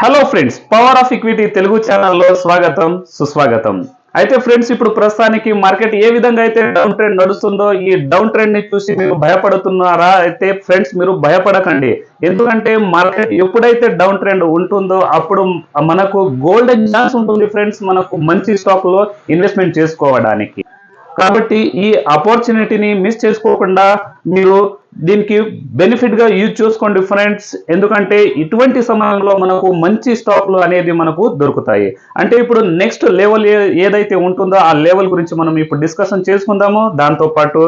Hello friends, power of equity Telugu ఛానల్లో స్వాగతం సుస్వాగతం. అయితే ఫ్రెండ్స్, ఇప్పుడు ప్రస్తుతానికి మార్కెట్ ఏ విధంగా అయితే డౌన్ ట్రెండ్ నడుస్తుందో, ఈ డౌన్ ట్రెండ్ ని చూసి మీరు భయపడుతున్నారా? అయితే ఫ్రెండ్స్, మీరు భయపడకండి. ఎందుకంటే మార్కెట్ ఎప్పుడైతే డౌన్ ట్రెండ్ ఉంటుందో అప్పుడు మనకు గోల్డెన్ ఛాన్స్ ఉంటుంది ఫ్రెండ్స్, మనకు మంచి స్టాక్ లో ఇన్వెస్ట్మెంట్ చేసుకోవడానికి. కాబట్టి ఈ ఆపర్చునిటీని మిస్ చేసుకోకుండా మీరు దీనికి బెనిఫిట్ గా యూజ్ చేసుకోండి ఫ్రెండ్స్. ఎందుకంటే ఇటువంటి సమయంలో మనకు మంచి స్టాక్లు అనేది మనకు దొరుకుతాయి. అంటే ఇప్పుడు నెక్స్ట్ లెవెల్ ఏదైతే ఉంటుందో ఆ లెవెల్ గురించి మనం ఇప్పుడు డిస్కషన్ చేసుకుందాము. దాంతో పాటు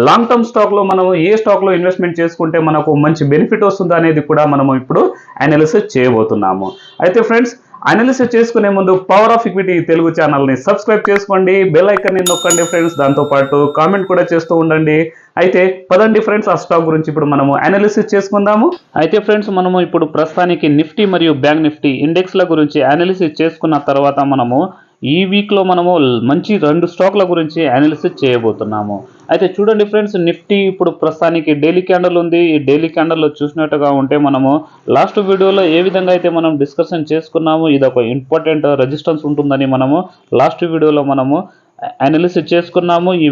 లాంగ్ టర్మ్ స్టాక్ లో మనం ఏ స్టాక్ లో ఇన్వెస్ట్మెంట్ చేసుకుంటే మనకు మంచి బెనిఫిట్ వస్తుందో అనేది కూడా మనము ఇప్పుడు అనాలిసిస్ చేయబోతున్నాము. అయితే ఫ్రెండ్స్, అనాలిసిస్ చేసుకునే ముందు power of equity Telugu channel ని సబ్స్క్రైబ్ చేసుకోండి, బెల్ ఐకాన్ ని నొక్కండి ఫ్రెండ్స్. దాంతో పాటు కామెంట్ కూడా చేస్తూ ఉండండి. అయితే పదండి ఫ్రెండ్స్, ఆ స్టాక్ గురించి ఇప్పుడు మనము అనాలిసిస్ చేసుకుందాము. అయితే ఫ్రెండ్స్, మనము ఇప్పుడు ప్రస్తుతానికి నిఫ్టీ మరియు బ్యాంక్ నిఫ్టీ ఇండెక్స్ల గురించి అనాలిసిస్ చేసుకున్న తర్వాత మనము ఈ వీక్ లో మనము మంచి రెండు స్టాక్ల గురించి అనాలిసిస్ చేయబోతున్నాము. అయితే చూడండి ఫ్రెండ్స్, నిఫ్టీ ఇప్పుడు ప్రస్తుతానికి డైలీ క్యాండల్ ఉంది. ఈ డైలీ క్యాండల్లో చూసినట్టుగా ఉంటే మనము లాస్ట్ వీడియోలో ఏ విధంగా అయితే మనం డిస్కషన్ చేసుకున్నాము, ఇది ఒక ఇంపార్టెంట్ రెసిస్టెన్స్ ఉంటుందని మనము లాస్ట్ వీడియోలో మనము అనాలిసిస్ చేసుకున్నాము. ఈ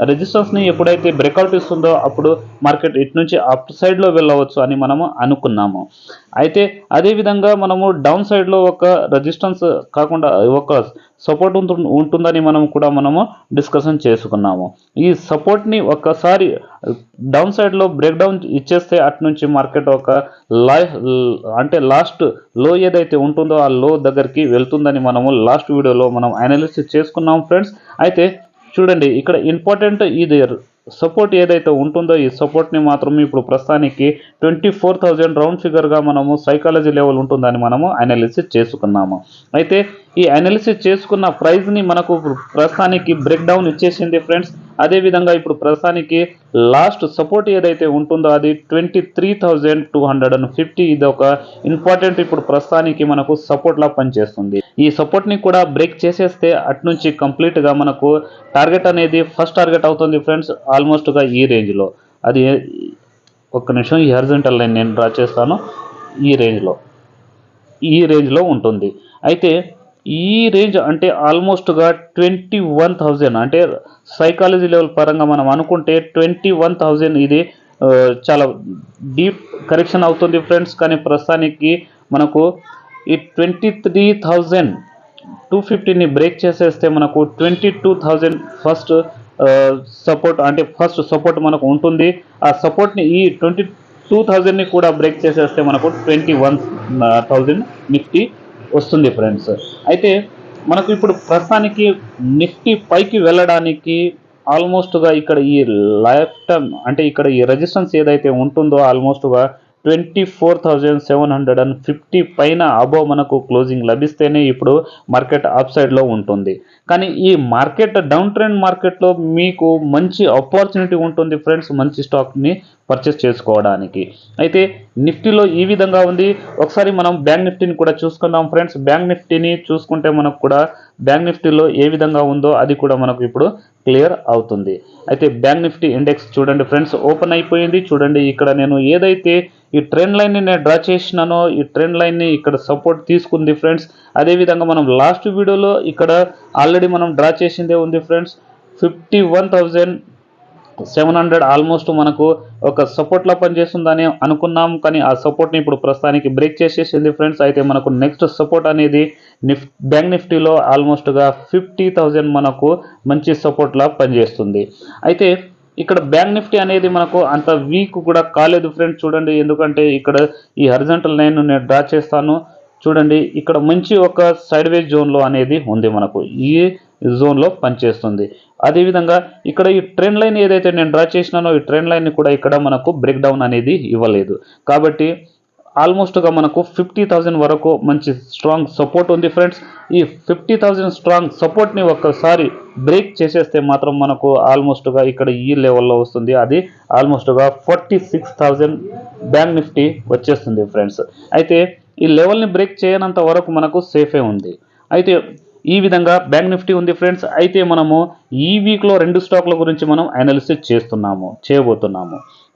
రెసిస్టెన్స్ ని ఎప్పుడైతే బ్రేక్అవుట్ ఇస్తుందో అప్పుడు మార్కెట్ ఇటు నుంచి అప్ సైడ్ లో వెళ్ళవచ్చు అని మనము అనుకున్నాము. అయితే అదే విధంగా మనము డౌన్ సైడ్ లో ఒక రెసిస్టెన్స్ కాకుండా ఒక సపోర్ట్ ఉంటుందని మనము డిస్కషన్ చేసుకున్నాము. ఈ సపోర్ట్ ని ఒక్కసారి డౌన్ సైడ్ లో బ్రేక్ డౌన్ ఇచ్చేస్తే అటు నుంచి మార్కెట్ ఒక అంటే లాస్ట్ లో ఏదైతే ఉంటుందో ఆ లో దగ్గరికి వెళ్తుందని మనము లాస్ట్ వీడియోలో మనం అనాలిసిస్ చేసుకున్నాం ఫ్రెండ్స్. అయితే చూడండి, ఇక్కడ ఇంపార్టెంట్ ఇది సపోర్ట్ ఏదైతే ఉంటుందో ఈ సపోర్ట్ని మాత్రం ఇప్పుడు ప్రస్తుతానికి 24,000 రౌండ్ ఫిగర్గా మనము సైకాలజీ లెవెల్ ఉంటుందని మనము అనాలిసిస్ చేసుకున్నాము. అయితే ఈ అనాలిసిస్ చేసుకున్న ప్రైస్ని మనకు ప్రస్తుతానికి బ్రేక్ డౌన్ ఇచ్చేసింది ఫ్రెండ్స్. అదేవిధంగా ఇప్పుడు ప్రస్తుతానికి లాస్ట్ సపోర్ట్ ఏదైతే ఉంటుందో అది 23,250. ఇది ఒక ఇంపార్టెంట్ ఇప్పుడు ప్రస్తుతానికి మనకు సపోర్ట్ లా పనిచేస్తుంది. ఈ సపోర్ట్ ని కూడా బ్రేక్ చేసేస్తే అటు నుంచి కంప్లీట్ గా మనకు టార్గెట్ అనేది ఫస్ట్ టార్గెట్ అవుతుంది ఫ్రెండ్స్, ఆల్మోస్ట్ గా ఈ రేంజ్ లో. అది ఒక్క నిమిషం, ఈ హారిజాంటల్ లైన్ నేను డ్రా చేస్తాను. ఈ రేంజ్ లో ఉంటుంది. అయితే ఈ రేంజ్ అంటే ఆల్మోస్ట్ గా 21,000, అంటే సైకాలజీ లెవెల్ పరంగా మనం అనుకుంటే 21,000 ఇది చాలా డీప్ కరెక్షన్ అవుతుంది ఫ్రెండ్స్. కానీ ప్రస్తుతానికి మనకు ఈ 23,250ని బ్రేక్ చేసేస్తే మనకు 22,000 ఫస్ట్ సపోర్ట్, అంటే ఫస్ట్ సపోర్ట్ మనకు ఉంటుంది. ఆ సపోర్ట్ని ఈ 22,000ని కూడా బ్రేక్ చేసేస్తే మనకు 21,000 నిఫ్టీ వస్తుంది ఫ్రెండ్స్. అయితే మనకు ఇప్పుడు ప్రస్తుతానికి నిఫ్టీ పైకి వెళ్ళడానికి ఆల్మోస్ట్గా ఇక్కడ ఈ లైఫ్ టైం, అంటే ఇక్కడ ఈ రెసిస్టెన్స్ ఏదైతే ఉంటుందో ఆల్మోస్ట్గా 24,750 పైన అబోవ్ మనకు క్లోజింగ్ లభిస్తేనే ఇప్పుడు మార్కెట్ అప్ సైడ్లో ఉంటుంది. కానీ ఈ మార్కెట్ డౌన్ ట్రెండ్ మార్కెట్లో మీకు మంచి ఆపర్చునిటీ ఉంటుంది ఫ్రెండ్స్, మంచి స్టాక్ని పర్చేస్ చేసుకోవడానికి. అయితే నిఫ్టీలో ఈ విధంగా ఉంది. ఒకసారి మనం బ్యాంక్ నిఫ్టీని కూడా చూసుకుందాం ఫ్రెండ్స్. బ్యాంక్ నిఫ్టీని చూసుకుంటే మనకు కూడా బ్యాంక్ నిఫ్టీలో ఏ విధంగా ఉందో అది కూడా మనకు ఇప్పుడు క్లియర్ అవుతుంది. అయితే బ్యాంక్ నిఫ్టీ ఇండెక్స్ చూడండి ఫ్రెండ్స్, ఓపెన్ అయిపోయింది. చూడండి, ఇక్కడ నేను ఏదైతే ఈ ట్రెండ్ లైన్ని నేను డ్రా చేసినానో ఈ ట్రెండ్ లైన్ని ఇక్కడ సపోర్ట్ తీసుకుంది ఫ్రెండ్స్. అదేవిధంగా మనం లాస్ట్ వీడియోలో ఇక్కడ ఆల్రెడీ మనం డ్రా చేసిందే ఉంది ఫ్రెండ్స్. 51,700 ఆల్మోస్ట్ మనకు ఒక సపోర్ట్లా పనిచేస్తుందని అనుకున్నాం. కానీ ఆ సపోర్ట్ని ఇప్పుడు ప్రస్తుతానికి బ్రేక్ చేసేసింది ఫ్రెండ్స్. అయితే మనకు నెక్స్ట్ సపోర్ట్ అనేది బ్యాంక్ నిఫ్టీలో ఆల్మోస్ట్గా 50,000 మనకు మంచి సపోర్ట్లా పనిచేస్తుంది. అయితే ఇక్కడ బ్యాంక్ నిఫ్టీ అనేది మనకు అంత వీక్ కూడా కాలేదు ఫ్రెండ్స్. చూడండి, ఎందుకంటే ఇక్కడ ఈ హారిజాంటల్ లైన్ నేను డ్రా చేస్తాను. చూడండి, ఇక్కడ మంచి ఒక సైడ్ వేజ్ జోన్లో అనేది ఉంది, మనకు ఈ జోన్లో పనిచేస్తుంది. అదేవిధంగా ఇక్కడ ఈ ట్రెండ్ లైన్ ఏదైతే నేను డ్రా చేసినానో ఈ ట్రెండ్ లైన్ కూడా ఇక్కడ మనకు బ్రేక్ డౌన్ అనేది ఇవ్వలేదు. కాబట్టి ఆల్మోస్ట్గా మనకు 50,000 వరకు మంచి స్ట్రాంగ్ సపోర్ట్ ఉంది ఫ్రెండ్స్. ఈ 50,000 స్ట్రాంగ్ సపోర్ట్ని ఒక్కసారి బ్రేక్ చేసేస్తే మాత్రం మనకు ఆల్మోస్ట్గా ఇక్కడ ఈ లెవెల్లో వస్తుంది. అది ఆల్మోస్ట్గా 46,000 బ్యాంక్ నిఫ్టీ వచ్చేస్తుంది ఫ్రెండ్స్. అయితే ఈ లెవెల్ని బ్రేక్ చేయనంత వరకు మనకు సేఫే ఉంది. అయితే ఈ విధంగా బ్యాంక్ నిఫ్టీ ఉంది ఫ్రెండ్స్. అయితే మనము ఈ వీక్లో రెండు స్టాక్ల గురించి మనం అనాలిసిస్ చేయబోతున్నాము.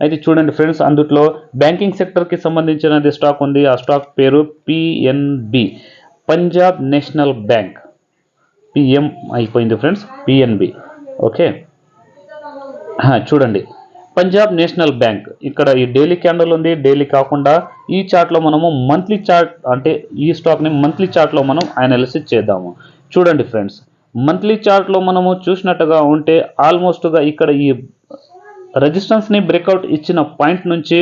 అయితే చూడండి ఫ్రెండ్స్, అందులో బ్యాంకింగ్ సెక్టర్కి సంబంధించినది స్టాక్ ఉంది. ఆ స్టాక్ పేరు PNB, Punjab national bank. PM అయిపోయింది ఫ్రెండ్స్, పిఎన్బి. ఓకే, చూడండి పంజాబ్ నేషనల్ బ్యాంక్. ఇక్కడ ఈ డైలీ క్యాండిల్ ఉంది. డైలీ కాకుండా ఈ చార్ట్లో మనము మంత్లీ చార్ట్, అంటే ఈ స్టాక్ని మంత్లీ చార్ట్లో మనం అనాలిసిస్ చేద్దాము. చూడండి ఫ్రెండ్స్, మంత్లీ చార్ట్లో మనము చూసినట్టుగా ఉంటే ఆల్మోస్ట్గా ఇక్కడ ఈ రెసిస్టెన్స్ని బ్రేక్అవుట్ ఇచ్చిన పాయింట్ నుంచి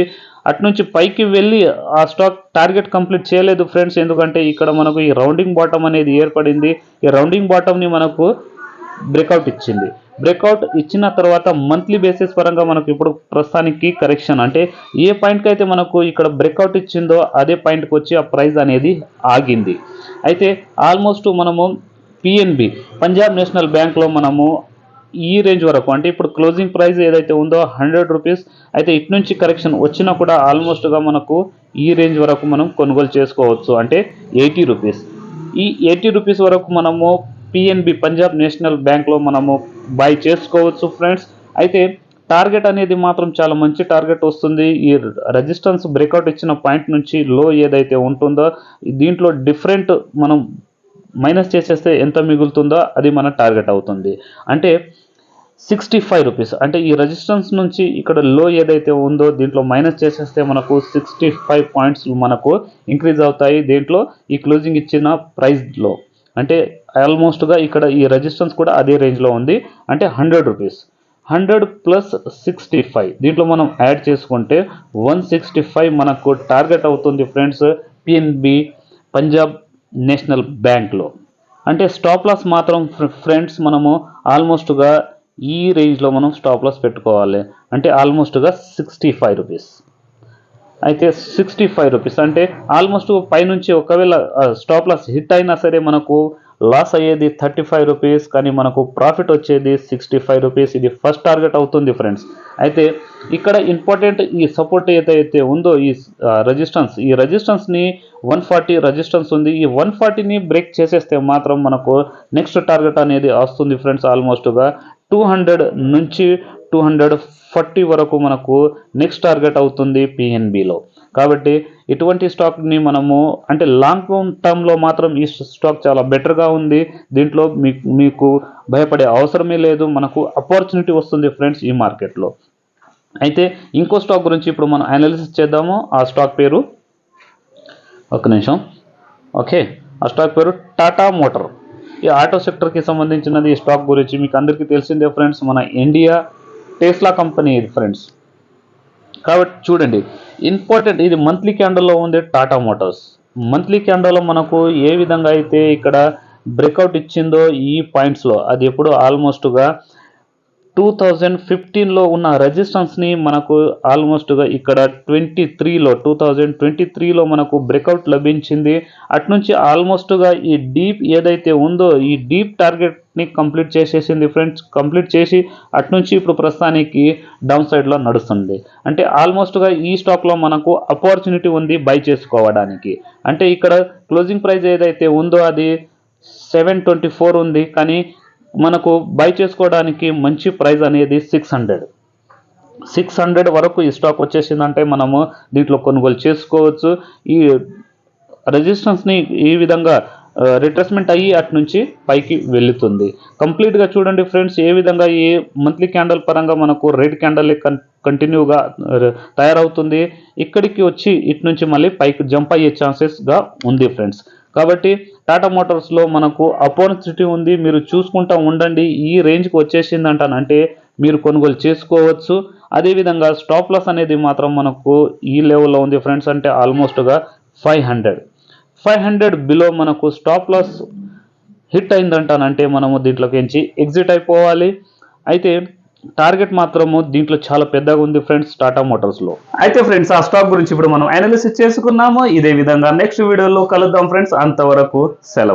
అటు పైకి వెళ్ళి ఆ స్టాక్ టార్గెట్ కంప్లీట్ చేయలేదు ఫ్రెండ్స్. ఎందుకంటే ఇక్కడ మనకు ఈ రౌండింగ్ బాటమ్ అనేది ఏర్పడింది. ఈ రౌండింగ్ బాటమ్ని మనకు బ్రేక్అవుట్ ఇచ్చింది. బ్రేక్అవుట్ ఇచ్చిన తర్వాత మంత్లీ బేసిస్ పరంగా మనకు ఇప్పుడు ప్రస్తుతానికి కరెక్షన్, అంటే ఏ పాయింట్కి అయితే మనకు ఇక్కడ బ్రేక్అవుట్ ఇచ్చిందో అదే పాయింట్కి వచ్చి ఆ ప్రైస్ అనేది ఆగింది. అయితే ఆల్మోస్ట్ మనము పిఎన్బి, పంజాబ్ నేషనల్ బ్యాంక్లో మనము ఈ రేంజ్ వరకు, అంటే ఇప్పుడు క్లోజింగ్ ప్రైస్ ఏదైతే ఉందో 100 రూపీస్, అయితే ఇటు నుంచి కరెక్షన్ వచ్చినా కూడా ఆల్మోస్ట్గా మనకు ఈ రేంజ్ వరకు మనం కొనుగోలు చేసుకోవచ్చు, అంటే 80 రూపీస్. ఈ 80 రూపీస్ వరకు మనము పిఎన్బి, పంజాబ్ నేషనల్ బ్యాంక్లో మనము బై చేసుకోవచ్చు ఫ్రెండ్స్. అయితే టార్గెట్ అనేది మాత్రం చాలా మంచి టార్గెట్ వస్తుంది. ఈ రెసిస్టెన్స్ బ్రేక్అవుట్ ఇచ్చిన పాయింట్ నుంచి లో ఏదైతే ఉంటుందో దీంట్లో డిఫరెంట్ మనం మైనస్ చేసేస్తే ఎంత మిగులుతుందో అది మన టార్గెట్ అవుతుంది. అంటే 65 రూపీస్, అంటే ఈ రెసిస్టెన్స్ నుంచి ఇక్కడ లో ఏదైతే ఉందో దీంట్లో మైనస్ చేసేస్తే మనకు 65 పాయింట్స్ మనకు ఇంక్రీజ్ అవుతాయి దీంట్లో ఈ క్లోజింగ్ ఇచ్చిన ప్రైస్లో. అంటే ఆల్మోస్ట్గా ఇక్కడ ఈ రెసిస్టెన్స్ కూడా అదే రేంజ్లో ఉంది, అంటే 100 రూపీస్. 100 ప్లస్ 65 దీంట్లో మనం యాడ్ చేసుకుంటే 165 మనకు టార్గెట్ అవుతుంది ఫ్రెండ్స్, పిఎన్బి పంజాబ్ నేషనల్ బ్యాంక్లో. అంటే స్టాప్ లాస్ మాత్రం ఫ్రెండ్స్ మనము ఆల్మోస్ట్గా ఈ రేంజ్లో మనం స్టాప్ లాస్ పెట్టుకోవాలి, అంటే ఆల్మోస్ట్గా 65 రూపీస్. అయితే 65 రూపీస్ అంటే ఆల్మోస్ట్ పైనుంచి ఒకవేళ స్టాప్ లాస్ హిట్ అయినా సరే మనకు లాస్ అయ్యేది 35 రూపీస్, కానీ మనకు ప్రాఫిట్ వచ్చేది 65 రూపీస్. ఇది ఫస్ట్ టార్గెట్ అవుతుంది ఫ్రెండ్స్. అయితే ఇక్కడ ఇంపార్టెంట్ ఈ సపోర్ట్ ఏదైతే ఉందో ఈ రెసిస్టెన్స్ని 140 రెసిస్టెన్స్ ఉంది. ఈ 140ని బ్రేక్ చేసేస్తే మాత్రం మనకు నెక్స్ట్ టార్గెట్ అనేది వస్తుంది ఫ్రెండ్స్. ఆల్మోస్ట్గా 200 నుంచి 240 వరకు మనకు నెక్స్ట్ టార్గెట్ అవుతుంది పిఎన్బిలో. కాబట్టి ఇటువంటి స్టాక్ని మనము, అంటే లాంగ్ టర్మ్లో మాత్రం ఈ స్టాక్ చాలా బెటర్గా ఉంది. దీంట్లో మీకు భయపడే అవసరమే లేదు, మనకు ఆపర్చునిటీ వస్తుంది ఫ్రెండ్స్ ఈ మార్కెట్లో. అయితే ఇంకో స్టాక్ గురించి ఇప్పుడు మనం అనాలిసిస్ చేద్దాము. ఆ స్టాక్ పేరు, ఒక్క నిమిషం. ఓకే, ఆ స్టాక్ పేరు టాటా మోటార్. ఈ ఆటో సెక్టర్కి సంబంధించినది. ఈ స్టాక్ గురించి మీకు అందరికీ తెలిసిందే ఫ్రెండ్స్, మన ఇండియా టెస్లా కంపెనీ ఇది ఫ్రెండ్స్. కాబట్టి చూడండి ఇంపార్టెంట్, ఇది మంత్లీ క్యాండల్లో ఉంది. టాటా మోటార్స్ మంత్లీ క్యాండల్లో మనకు ఏ విధంగా అయితే ఇక్కడ బ్రేక్అవుట్ ఇచ్చిందో ఈ పాయింట్స్లో, అది ఎప్పుడు ఆల్మోస్ట్గా 2015లో ఉన్న రెసిస్టెన్స్ని మనకు ఆల్మోస్ట్గా ఇక్కడ 2023లో మనకు బ్రేక్అవుట్ లభించింది. అటు నుంచి ఆల్మోస్ట్గా ఈ డీప్ ఏదైతే ఉందో ఈ డీప్ టార్గెట్ని కంప్లీట్ చేసేసింది ఫ్రెండ్స్. కంప్లీట్ చేసి అటు నుంచి ఇప్పుడు ప్రస్తుతానికి డౌన్ సైడ్లో నడుస్తుంది. అంటే ఆల్మోస్ట్గా ఈ స్టాక్లో మనకు ఆపర్చునిటీ ఉంది బై చేసుకోవడానికి. అంటే ఇక్కడ క్లోజింగ్ ప్రైస్ ఏదైతే ఉందో అది 724 ఉంది, కానీ మనకు బై చేసుకోవడానికి మంచి ప్రైస్ అనేది 600 వరకు ఈ స్టాక్ వచ్చేసిందంటే మనము దీంట్లో కొనుగోలు చేసుకోవచ్చు. ఈ రెసిస్టెన్స్ని ఈ విధంగా రిట్రేస్మెంట్ అయ్యి అటు నుంచి పైకి వెళుతుంది. కంప్లీట్గా చూడండి ఫ్రెండ్స్ ఏ విధంగా ఈ మంత్లీ క్యాండల్ పరంగా మనకు రెడ్ క్యాండల్ కంటిన్యూగా తయారవుతుంది. ఇక్కడికి వచ్చి ఇటు నుంచి మళ్ళీ పైకి జంప్ అయ్యే ఛాన్సెస్గా ఉంది ఫ్రెండ్స్. కాబట్టి టాటా మోటార్స్లో మనకు ఆపర్చునిటీ ఉంది, మీరు చూసుకుంటూ ఉండండి. ఈ రేంజ్కి వచ్చేసిందంటానంటే మీరు కొనుగోలు చేసుకోవచ్చు. అదేవిధంగా స్టాప్ లాస్ అనేది మాత్రం మనకు ఈ లెవెల్లో ఉంది ఫ్రెండ్స్, అంటే ఆల్మోస్ట్గా 500 బిలో మనకు స్టాప్ లాస్ హిట్ అయిందంటానంటే మనము దీంట్లోకి ఎంచి ఎగ్జిట్ అయిపోవాలి. అయితే టార్గెట్ మాత్రము దీంట్లో చాలా పెద్దగా ఉంది ఫ్రెండ్స్ టాటా మోటార్స్లో. అయితే ఫ్రెండ్స్ ఆ స్టాక్ గురించి ఇప్పుడు మనం అనాలిసిస్ చేసుకున్నాము. ఇదే విధంగా నెక్స్ట్ వీడియోలో కలుద్దాం ఫ్రెండ్స్. అంతవరకు సెలవు.